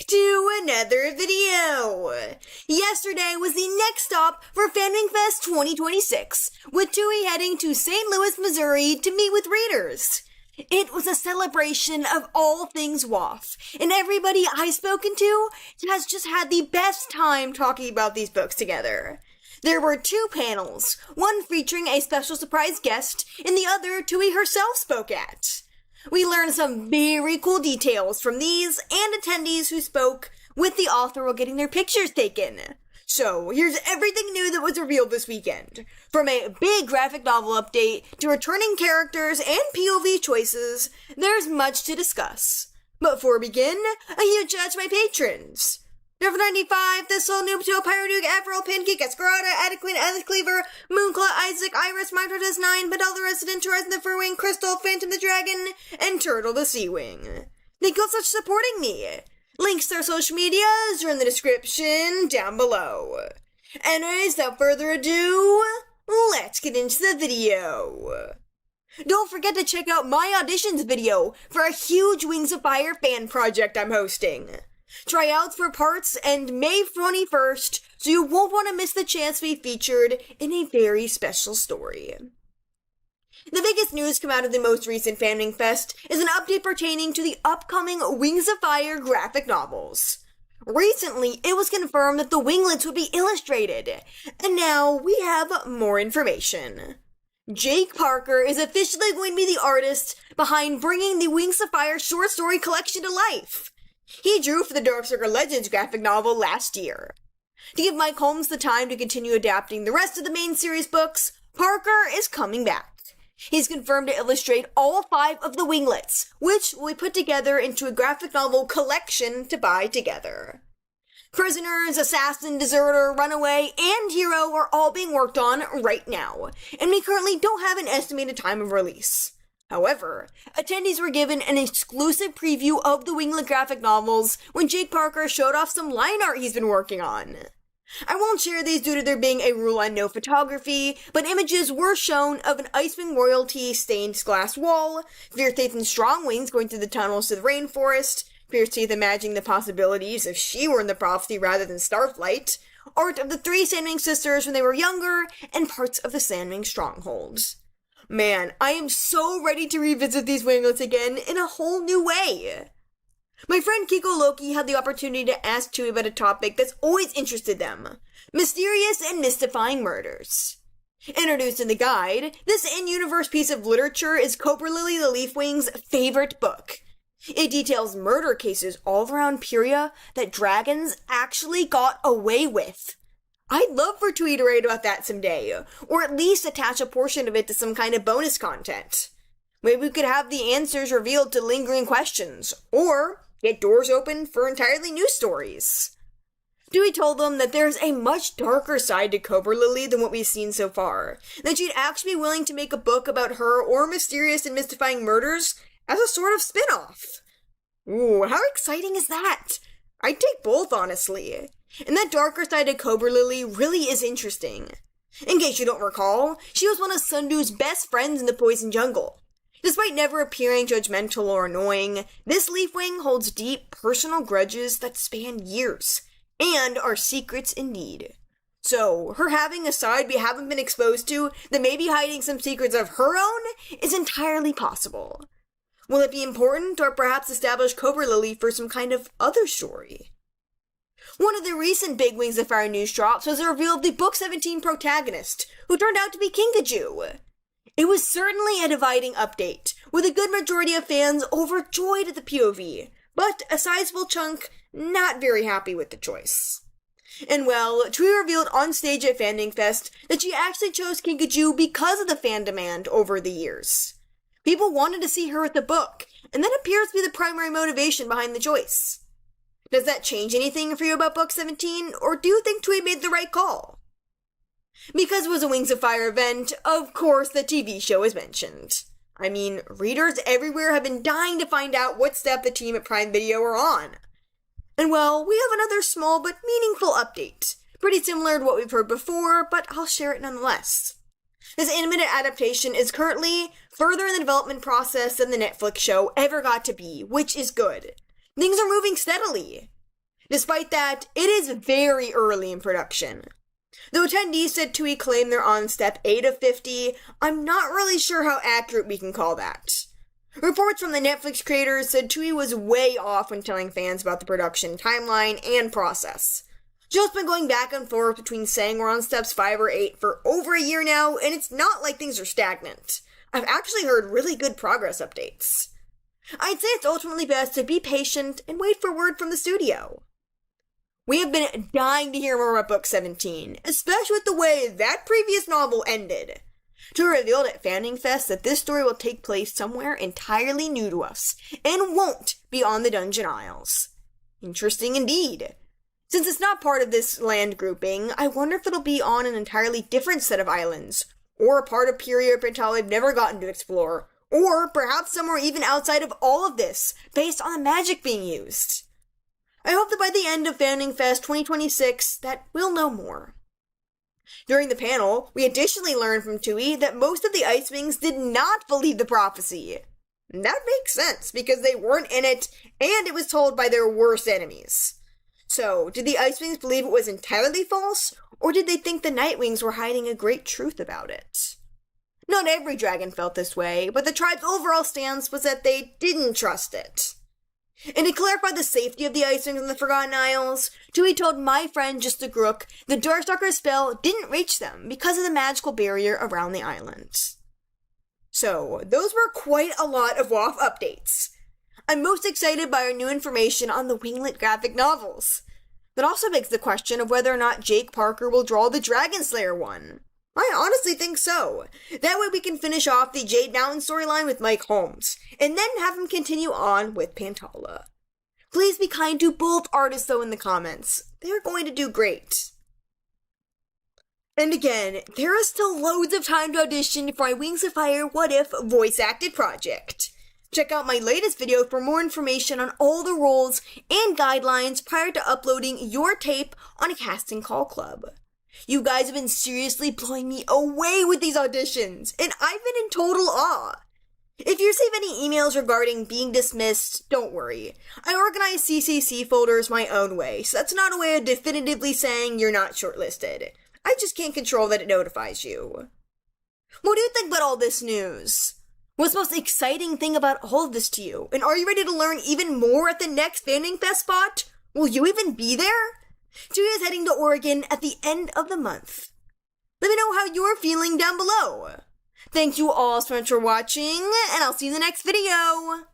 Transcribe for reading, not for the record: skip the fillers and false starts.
to another video! Yesterday was the next stop for FanWing Fest 2026, with Tui heading to St. Louis, Missouri to meet with readers. It was a celebration of all things WAF, and everybody I've spoken to has just had the best time talking about these books together. There were two panels, one featuring a special surprise guest, and the other Tui herself spoke at. We learned some very cool details from these and attendees who spoke with the author while getting their pictures taken. So, here's everything new that was revealed this weekend. From a big graphic novel update to returning characters and POV choices, there's much to discuss. But before we begin, a huge shout out to my patrons. Number 95, The Soul Noob, to 𝙈𝙊𝙍𝙁𝙁, Avril, Pancake, 𝙈𝙊𝙍𝙁𝙁, Adequate, Cleaver, Moonclaw, Isaac, Iris, Minecraft9, Pantala Resident, Horizon the Furwing, Crystal, Phantom the Dragon, and Turtle the Seawing. Thank you all so much for supporting me. Links to their social medias are in the description down below. Anyways, without further ado, let's get into the video. Don't forget to check out my auditions video for a huge Wings of Fire fan project I'm hosting. Tryouts for parts end May 21st, so you won't want to miss the chance to be featured in a very special story. The biggest news come out of the most recent FanWing Fest is an update pertaining to the upcoming Wings of Fire graphic novels. Recently, it was confirmed that the Winglets would be illustrated, and now we have more information. Jake Parker is officially going to be the artist behind bringing the Wings of Fire short story collection to life. He drew for the Darkstalker Legends graphic novel last year. To give Mike Holmes the time to continue adapting the rest of the main series books, Parker is coming back. He's confirmed to illustrate all 5 of the Winglets, which will be put together into a graphic novel collection to buy together. Prisoners, Assassin, Deserter, Runaway, and Hero are all being worked on right now, and we currently don't have an estimated time of release. However, attendees were given an exclusive preview of the Winglet graphic novels when Jake Parker showed off some line art he's been working on. I won't share these due to there being a rule on no photography, but images were shown of an IceWing royalty stained glass wall, Fierce Teeth and Strong Wings going through the tunnels to the rainforest, Fierce Teeth imagining the possibilities if she were in the prophecy rather than Starflight, art of the 3 Sandwing sisters when they were younger, and parts of the Sandwing strongholds. Man, I am so ready to revisit these Winglets again in a whole new way. My friend Kiko Loki had the opportunity to ask Tui about a topic that's always interested them: mysterious and mystifying murders. Introduced in the guide, this in-universe piece of literature is Cobra Lily the Leafwing's favorite book. It details murder cases all around Pyria that dragons actually got away with. I'd love for Tui to write about that someday, or at least attach a portion of it to some kind of bonus content. Maybe we could have the answers revealed to lingering questions, or get doors open for entirely new stories. Tui told them that there's a much darker side to Cobra Lily than what we've seen so far, that she'd actually be willing to make a book about her or mysterious and mystifying murders as a sort of spin-off. Ooh, how exciting is that? I'd take both, honestly. And that darker side of Cobra Lily really is interesting. In case you don't recall, she was one of Sundu's best friends in the Poison Jungle. Despite never appearing judgmental or annoying, this Leafwing holds deep personal grudges that span years, and are secrets indeed. So, her having a side we haven't been exposed to that may be hiding some secrets of her own is entirely possible. Will it be important, or perhaps establish Cobra Lily for some kind of other story? One of the recent big Wings of Fire news drops was the reveal of the Book 17 protagonist, who turned out to be Kinkajou. It was certainly a dividing update, with a good majority of fans overjoyed at the POV, but a sizable chunk not very happy with the choice. And well, Tui revealed on stage at FanWing Fest that she actually chose Kinkajou because of the fan demand over the years. People wanted to see her with the book, and that appears to be the primary motivation behind the choice. Does that change anything for you about Book 17, or do you think Tui made the right call? Because it was a Wings of Fire event, of course the TV show is mentioned. I mean, readers everywhere have been dying to find out what step the team at Prime Video are on. And well, we have another small but meaningful update. Pretty similar to what we've heard before, but I'll share it nonetheless. This animated adaptation is currently further in the development process than the Netflix show ever got to be, which is good. Things are moving steadily. Despite that, it is very early in production. Though attendees said Tui claimed they're on step 8 of 50, I'm not really sure how accurate we can call that. Reports from the Netflix creators said Tui was way off when telling fans about the production timeline and process. Joe's been going back and forth between saying we're on steps 5 or 8 for over a year now, and it's not like things are stagnant. I've actually heard really good progress updates. I'd say it's ultimately best to be patient and wait for word from the studio. We have been dying to hear more about Book 17, especially with the way that previous novel ended. Tui revealed at FanWing Fest that this story will take place somewhere entirely new to us, and won't be on the Dungeon Isles. Interesting indeed. Since it's not part of this land grouping, I wonder if it'll be on an entirely different set of islands, or a part of Pyria or Pantala we've never gotten to explore, or perhaps somewhere even outside of all of this, based on the magic being used. I hope that by the end of FanWing Fest 2026, that we'll know more. During the panel, we additionally learned from Tui that most of the IceWings did not believe the prophecy. That makes sense, because they weren't in it, and it was told by their worst enemies. So, did the IceWings believe it was entirely false, or did they think the Nightwings were hiding a great truth about it? Not every dragon felt this way, but the tribe's overall stance was that they didn't trust it. And to clarify the safety of the IceWings in the Forgotten Isles, Tui told my friend Just a Grook the Darkstalker spell didn't reach them because of the magical barrier around the island. So, those were quite a lot of WAF updates. I'm most excited by our new information on the Winglet graphic novels. That also begs the question of whether or not Jake Parker will draw the Dragon Slayer one. I honestly think so. That way we can finish off the Jade Mountain storyline with Mike Holmes, and then have him continue on with Pantala. Please be kind to both artists though in the comments. They're going to do great. And again, there is still loads of time to audition for my Wings of Fire What If voice acted project. Check out my latest video for more information on all the roles and guidelines prior to uploading your tape on a casting call club. You guys have been seriously blowing me away with these auditions, and I've been in total awe. If you receive any emails regarding being dismissed, don't worry. I organize CCC folders my own way, so that's not a way of definitively saying you're not shortlisted. I just can't control that it notifies you. What do you think about all this news? What's the most exciting thing about all of this to you? And are you ready to learn even more at the next FanWing Fest spot? Will you even be there? Tui is heading to Oregon at the end of the month. Let me know how you're feeling down below. Thank you all so much for watching, and I'll see you in the next video.